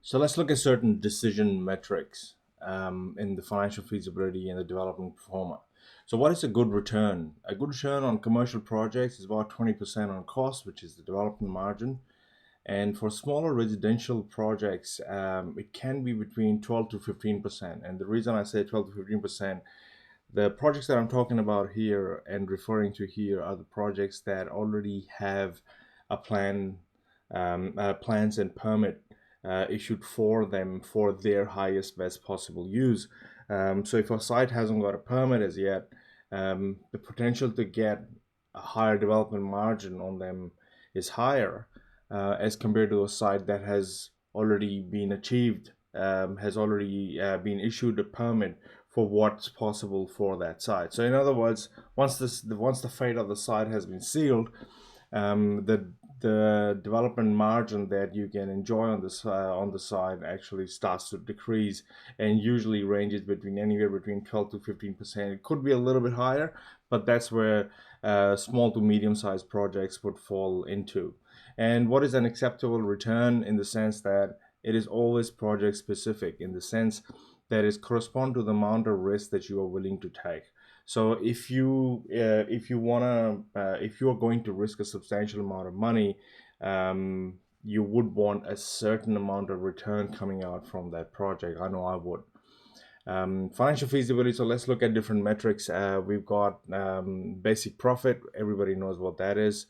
So let's look at certain decision metrics in the financial feasibility and the development performer. So what is a good return? A good return on commercial projects is about 20% on cost, which is the development margin. And for smaller residential projects, it can be between 12 to 15%. And the reason I say 12 to 15%, the projects that I'm talking about here and referring to here are the projects that already have a plans and permit issued for them for their highest best possible use. So if a site hasn't got a permit as yet, the potential to get a higher development margin on them is higher as compared to a site that has already been achieved, has already been issued a permit for what's possible for that site. So in other words, once the fate of the site has been sealed, the development margin that you can enjoy on the side actually starts to decrease, and usually ranges between anywhere between 12 to 15%. It could be a little bit higher, but that's where small to medium-sized projects would fall into. And what is an acceptable return in the sense that it is always project specific, in the sense that it corresponds to the amount of risk that you are willing to take. So if you are going to risk a substantial amount of money, you would want a certain amount of return coming out from that project. I know I would. Financial feasibility. So let's look at different metrics. We've got basic profit. Everybody knows what that is.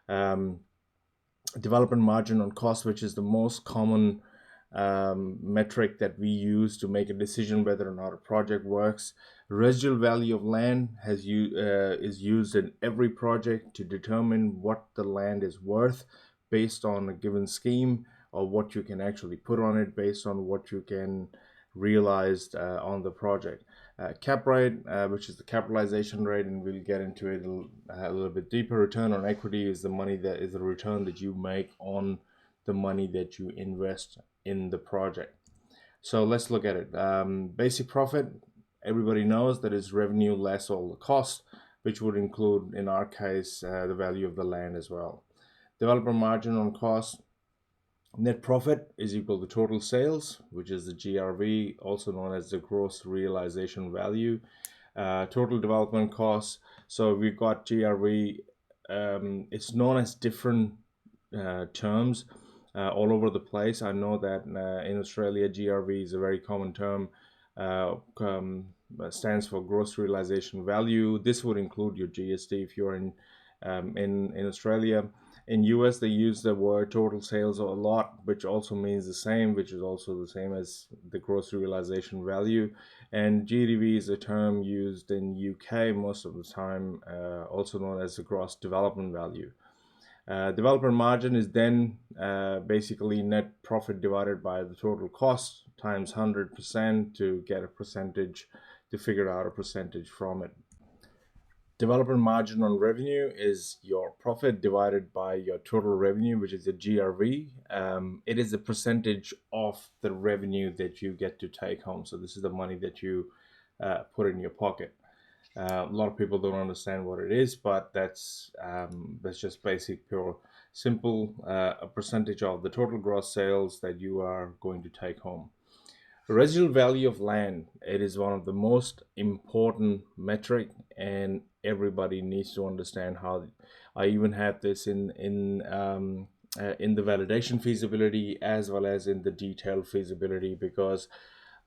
Development margin on cost, which is the most common metric that we use to make a decision whether or not a project works. Residual value of land is used in every project to determine what the land is worth based on a given scheme, or what you can actually put on it based on what you can realize on the project. Cap rate, which is the capitalization rate, and we'll get into it a little bit deeper. Return on equity is the return that you make on the money that you invest in the project. So let's look at it. Basic profit, everybody knows that is revenue less all the costs, which would include, in our case, the value of the land as well. Developer margin on cost. Net profit is equal to total sales, which is the GRV, also known as the gross realization value. Total development costs. So we've got GRV. It's known as different terms all over the place. I know that in Australia, GRV is a very common term. Stands for gross realization value. This would include your GST if you're in Australia. In US, they use the word total sales a lot, which also means the same, which is also the same as the gross realization value. And GDV is a term used in UK most of the time, also known as the gross development value. Developer margin is then basically net profit divided by the total cost times 100% to get a percentage, to figure out a percentage from it. Developer margin on revenue is your profit divided by your total revenue, which is the GRV. It is a percentage of the revenue that you get to take home. So this is the money that you put in your pocket. A lot of people don't understand what it is, but that's just basic, pure, simple, a percentage of the total gross sales that you are going to take home. Residual value of land, it is one of the most important metric, and everybody needs to understand how. I even have this in the validation feasibility as well as in the detailed feasibility, because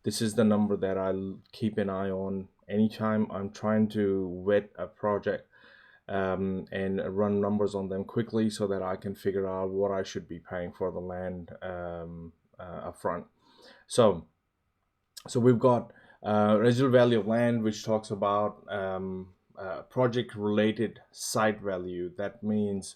this is the number that I'll keep an eye on anytime I'm trying to vet a project and run numbers on them quickly so that I can figure out what I should be paying for the land upfront. So we've got residual value of land, which talks about project-related site value. That means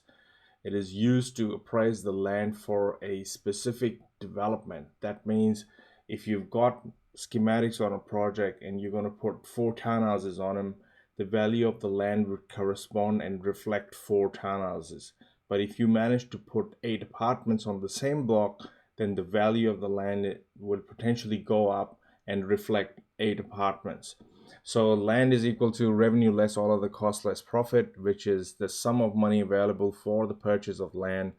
it is used to appraise the land for a specific development. That means if you've got schematics on a project and you're going to put 4 townhouses on them, the value of the land would correspond and reflect 4 townhouses. But if you manage to put 8 apartments on the same block, then the value of the land will potentially go up and reflect 8 apartments. So land is equal to revenue less all of the cost less profit, which is the sum of money available for the purchase of land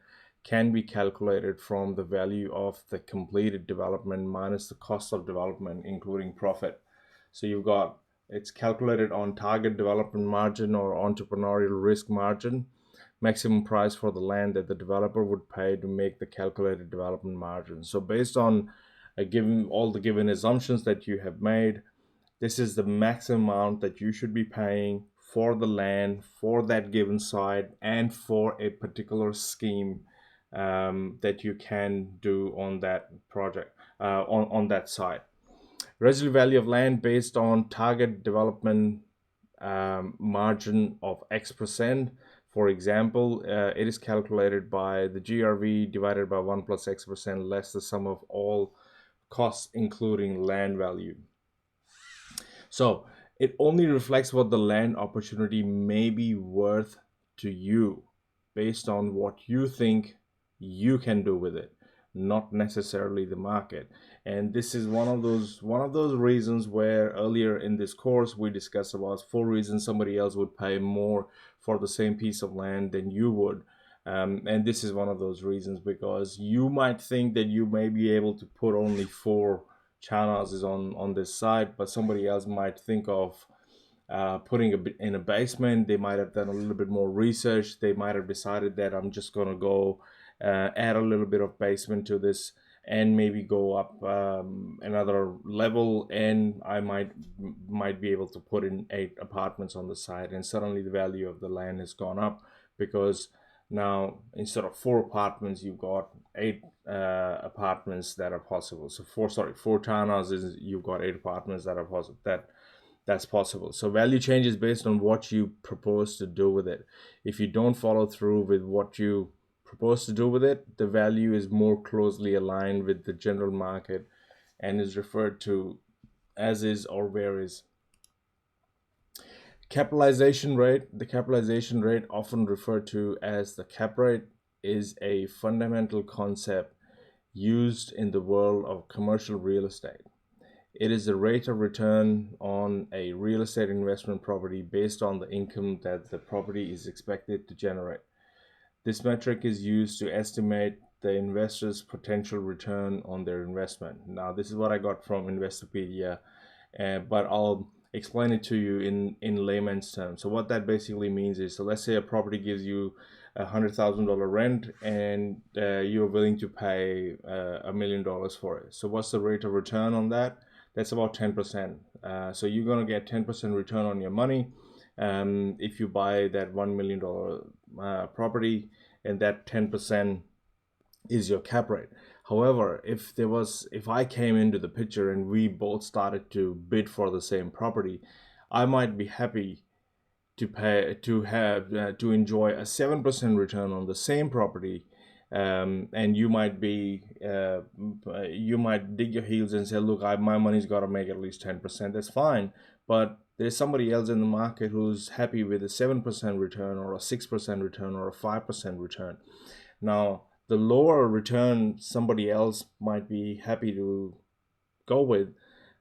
can be calculated from the value of the completed development minus the cost of development, including profit. So you've got, it's calculated on target development margin or entrepreneurial risk margin, maximum price for the land that the developer would pay to make the calculated development margin. So based on given all the given assumptions that you have made, this is the maximum amount that you should be paying for the land, for that given site, and for a particular scheme that you can do on that project, on that site. Residual value of land based on target development margin of X%. For example, it is calculated by the GRV divided by 1 plus X% less the sum of all costs, including land value. So it only reflects what the land opportunity may be worth to you based on what you think you can do with it, not necessarily the market. And this is one of those reasons where earlier in this course we discussed about 4 reasons somebody else would pay more for the same piece of land than you would. And this is one of those reasons, because you might think that you may be able to put only 4 townhouses on this site, but somebody else might think of putting a bit in a basement. They might have done a little bit more research. They might have decided that I'm just going to go add a little bit of basement to this and maybe go up another level, and I might be able to put in 8 apartments on the site, and suddenly the value of the land has gone up, because now instead of 4 apartments you've got 8 apartments that are possible. So 4 townhouses, you've got 8 apartments that are possible. That's possible. So value change is based on what you propose to do with it. If you don't follow through with what you propose to do with it, the value is more closely aligned with the general market and is referred to as is or where is. Capitalization rate, the capitalization rate, often referred to as the cap rate, is a fundamental concept used in the world of commercial real estate. It is the rate of return on a real estate investment property based on the income that the property is expected to generate. This metric is used to estimate the investor's potential return on their investment. Now, this is what I got from Investopedia, but I'll explain it to you in layman's terms. So what that basically means is, so let's say a property gives you $100,000 rent, and you're willing to pay $1 million for it. So what's the rate of return on that? That's about 10%. So you're going to get 10% return on your money if you buy that $1 million property, and that 10% is your cap rate. However, if I came into the picture and we both started to bid for the same property, I might be happy to enjoy a 7% return on the same property, and you might dig your heels and say, look, my money's got to make at least 10%. That's fine, but there's somebody else in the market who's happy with a 7% return or a 6% return or a 5% return. Now, the lower return somebody else might be happy to go with,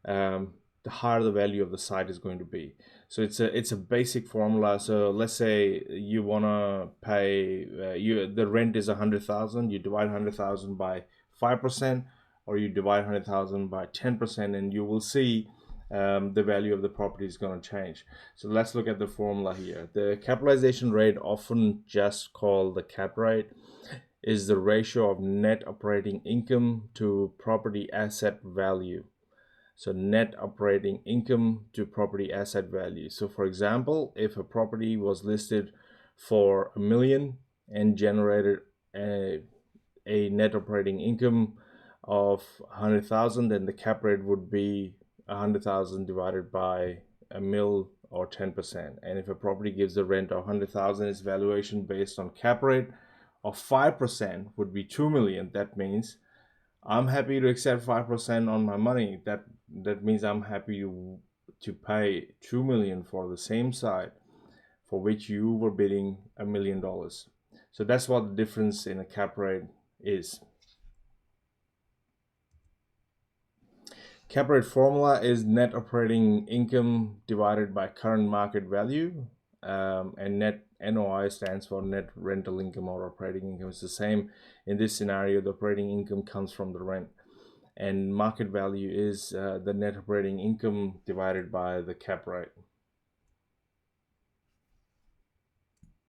the higher the value of the site is going to be. So it's a basic formula. So let's say you want to pay the rent is 100,000. You divide 100,000 by 5%, or you divide 100,000 by 10%, and you will see the value of the property is going to change. So let's look at the formula here. The capitalization rate, often just called the cap rate, is the ratio of net operating income to property asset value. So net operating income to property asset value. So for example, if a property was listed for $1 million and generated a net operating income of 100,000, then the cap rate would be 100,000 divided by $1 million, or 10%. And if a property gives a rent of 100,000, its valuation based on cap rate of 5% would be 2 million. That means I'm happy to accept 5% on my money. That means I'm happy to pay 2 million for the same site for which you were bidding $1 million. So that's what the difference in a cap rate is. Cap rate formula is net operating income divided by current market value. and net NOI stands for net rental income or operating income. It's the same in this scenario. The operating income comes from the rent, and market value is the net operating income divided by the cap rate.